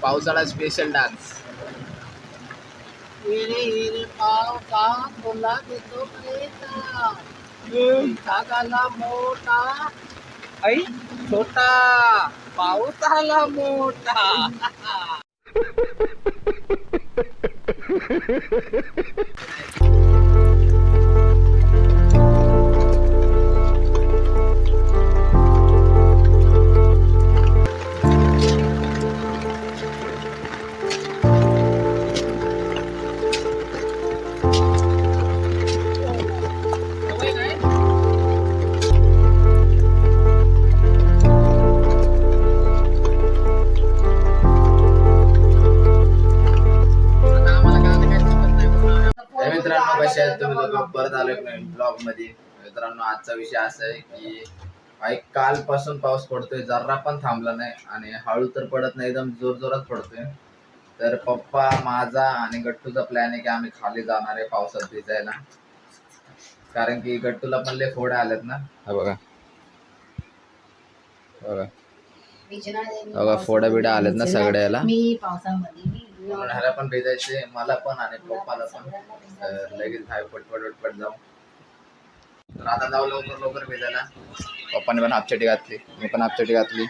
पावसाळा special dance. हिरे हिरे पावसा तुला देतो प्रेता धागाला मोठा ऐ छोटा पावसाला मोठा. मित्रांनो कसे आहेत तुम्ही लोक. परत आलोय ब्लॉग मध्ये. मित्रांनो आजचा विषय असा आहे की कालपासून पाऊस पडतोय, जरा पण थांबला नाही आणि हळू तर पडत नाही, एकदम जोर जोरात पडतोय. तर पप्पा माझा आणि गट्टूचा प्लॅन आहे की आम्ही खाली जाणार आहे पावसात भिजायला, कारण की गट्टूला पण लय फोड आलेत ना. हा बघा बघा बघा फोडा बिडा आलेत ना सगळ्याला. म्हणून ह्याला पण भिजायचे, मला पण आणि पप्पाला पण. तर लगेच बाहेर पटपट जाऊ. तर आता जाऊ लवकर लवकर भिजायला. पप्पाने पण हापचटी घातली, मी पण हापचटी घातली.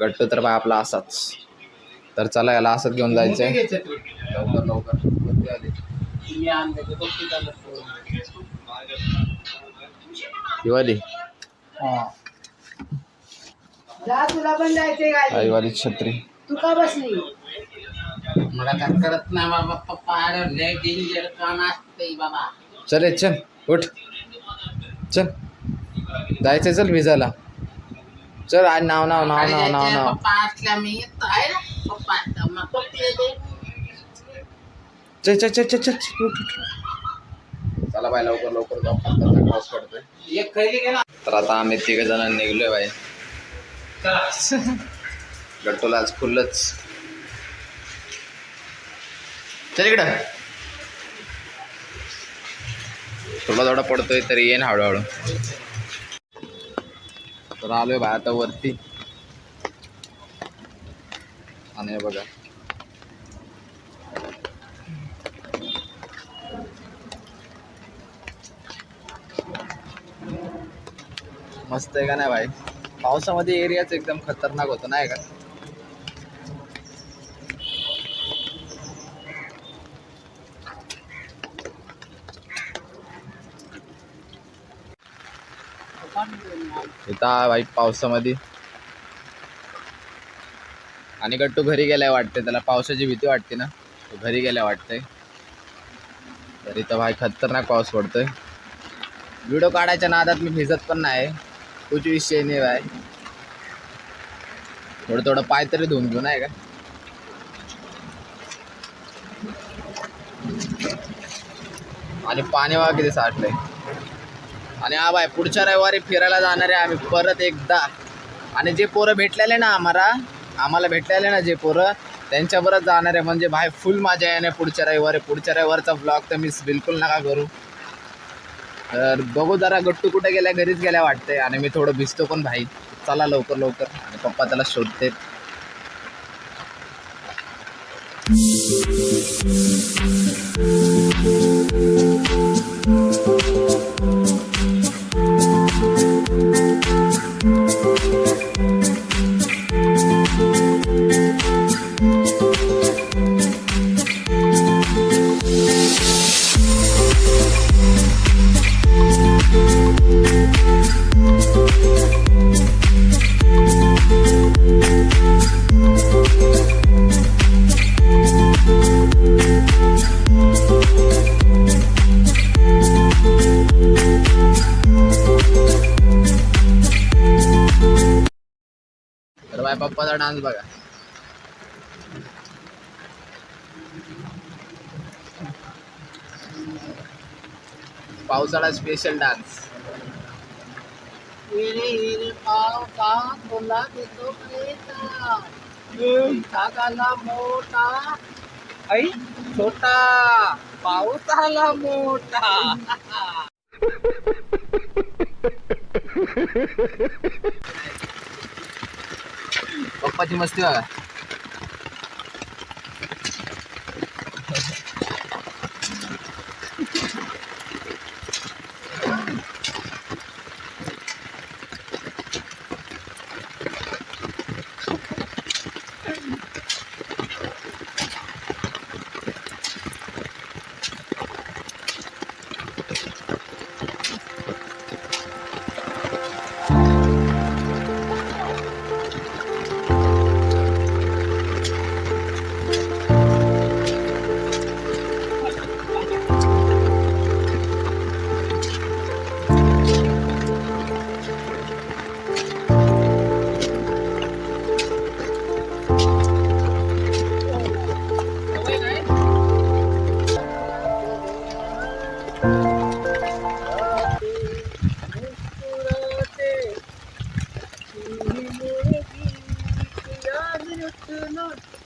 गट्टू तर आपला असाच. तर चला याला असंच घेऊन जायचंय लवकर लवकर. तुला पण जायचे आईवाली छत्री. तू का बसली? मला काय करत नाही बाबा. पप्पा लय डेंजर काम असते बाबा. चल चल उठ चल जायचंय, चल भिजायला चल. आज नाव नाव नाव नाव नाव नाव पप्पा असल्या मी येतो आहे ना. पप्पा चल चल चल चल चल उठ उठ. चला बाय लवकर लवकर जाऊ, पाऊस पडतोय. एक खैली गेला. तर आता आम्ही 3 जण निघलोय बाई. गट्टूला आज फुलच. चल इकडं. थोडा थोडा पडतोय तरी येईन हळूहळू. तर आलोय बाय आता वरती. आणि बघा मस्त आहे का नाही भाई. पावसामध्ये एरियाच एकदम खतरनाक होतो नाही का. इथं भाई पावसामध्ये. आणि गट्टू घरी गेलाय वाटते, त्याला पावसाची भीती वाटते ना, तो घरी गेलाय वाटतंय. तर इथं भाई खतरनाक पाऊस पडतोय. व्हिडिओ काढायच्या नादात मी भिजत पण नाही, कुछ विषय नाही भाई. थोडं थोडं पाय तरी धुवून घेऊ नाही का. आणि पाणी बघा किती साठलंय. आणि हा बाय पुढच्या रविवारी फिरायला जाणार आहे आम्ही परत एकदा. आणि जे पोरं भेटलेले ना आम्हाला भेटलेले ना जे पोरं, त्यांच्याबरोबर जाणार आहे. म्हणजे भाई फुल मजा येणार पुढच्या रविवारी. पुढच्या रविवारचा ब्लॉग तर मिस बिलकुल नका करू. तर बघू जरा गट्टू कुठे गेल्या, घरीच गेल्या वाटते. आणि मी थोडं भिजतो पण भाई. चला लवकर लवकर. आणि पप्पा त्याला शोधते. तर बाय पप्पाचा डान्स बघा. पावसाळा स्पेशल डान्स. हिरे हिरे पावसा तुला देतो प्रेता धागाला मोठा ऐ छोटा पावसाला मोठा. पप्पाची मस्ती बघा.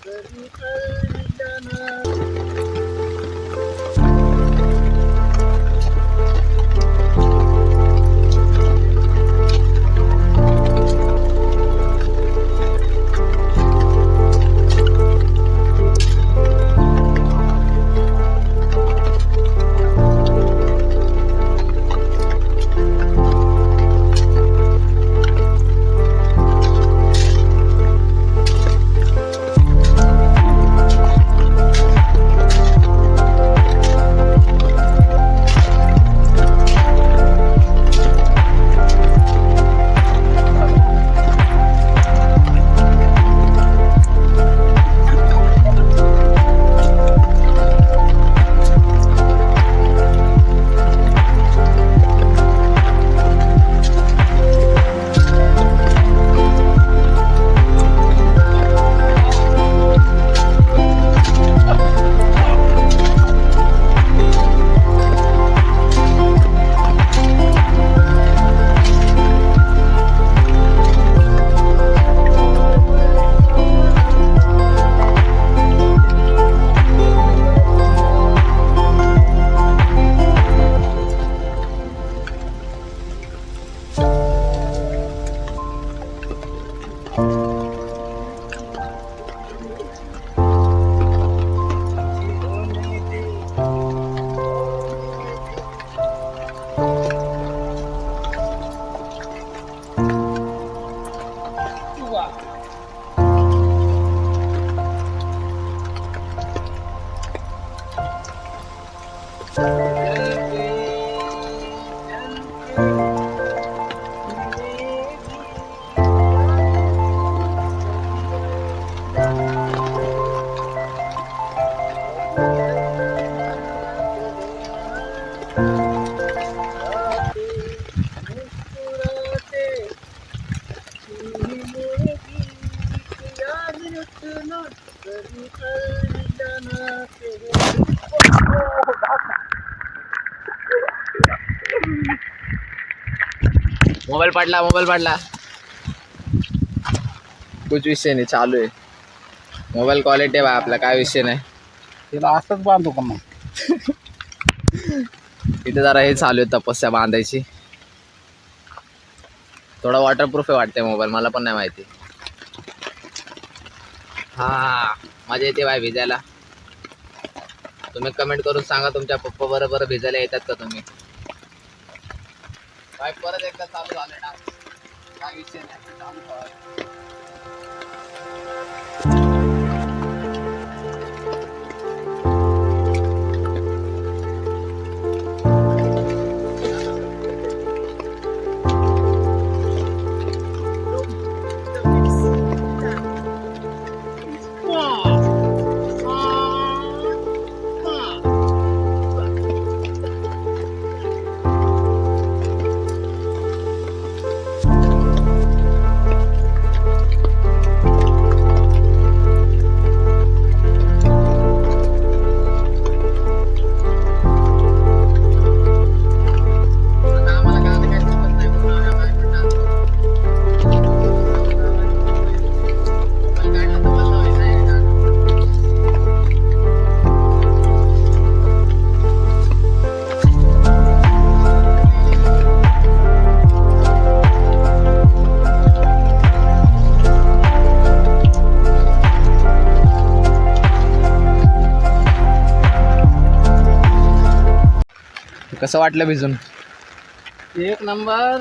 कधी कळलं. मोबाईल पडला. कुछ विषय नाही, चालू आहे. मोबाईल क्वालिटी आहे बा आपला, काय विषय नाही. तिला असंच बांधतो का मग? इथे जरा हे चालू आहे, तपस्या बांधायची. थोडा वॉटरप्रूफ आहे वाटते मोबाईल, मला पण नाही माहिती. हा मजा येते बाय भिजायला. तुम्ही कमेंट करून सांगा तुमच्या पप्पा बरोबर भिजायला येतात का तुम्ही. बाय परत एकदा चालू झालं ना, काय विषय नाही, चालू ठेवा. कसं वाटलं भिजून? एक नंबर.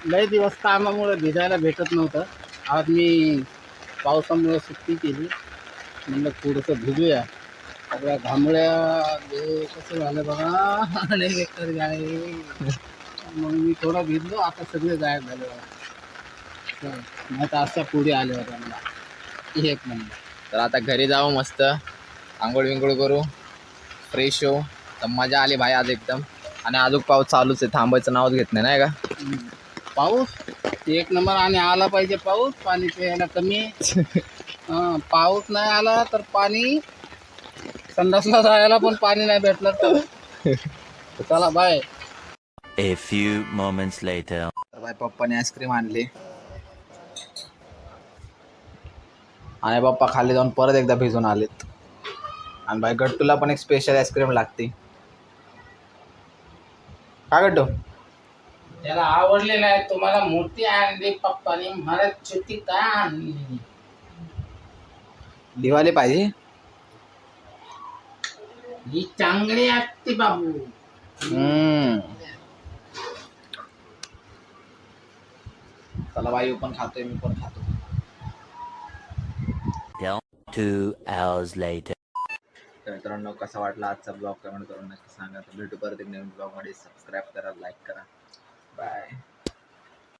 लय दिवस कामामुळे भिजायला भेटत नव्हतं. आज मी पावसामुळे सुट्टी केली, म्हणलं थोडंसं भिजूया. सगळ्या घामोळ्या हे कसं झालं बघा, आणि बेकार गाय. मग मी थोडा भिजलो, आता सगळे गायब झाले बघा. नाही तर अशा पुढे आले होत्या मला. एक नंबर. तर आता घरी जाऊ, मस्त आंघोळ विंघोळ करू, फ्रेश हो. तर मजा आली भाई आज एकदम. आणि अजून पाऊस चालूच आहे, थांबायचं नावच घेत नाही का. पाऊस एक नंबर. आणि आला पाहिजे पाऊस, पाणी प्यायला कमी आहे. पाऊस नाही आला तर पाणी संडासला जायला पण पाणी नाही भेटलं तर. चला bye. A few moments later. तर बाय पप्पाने आईस्क्रीम आणली. आणि पप्पा खाली जाऊन परत एकदा भिजून आलेत. आणि बाई गट्टूला पण एक स्पेशल आईस्क्रीम लागते. का गट्टू? त्याला आवडलेला आहे. तुम्हाला मोठी आणली पप्पानी, मला छोटी का आणली? दिवाळी पाहिजे. ही चांगली असते बाबू. चला बाई पण खातोय, मी पण खातो. 2 hours later. तर मित्रांनो कसा वाटला आजचा ब्लॉग कमेंट करून नक्की सांगा. तर भेटू परत एक नवीन ब्लॉगमध्ये. सबस्क्राईब करा, लाईक करा. बाय.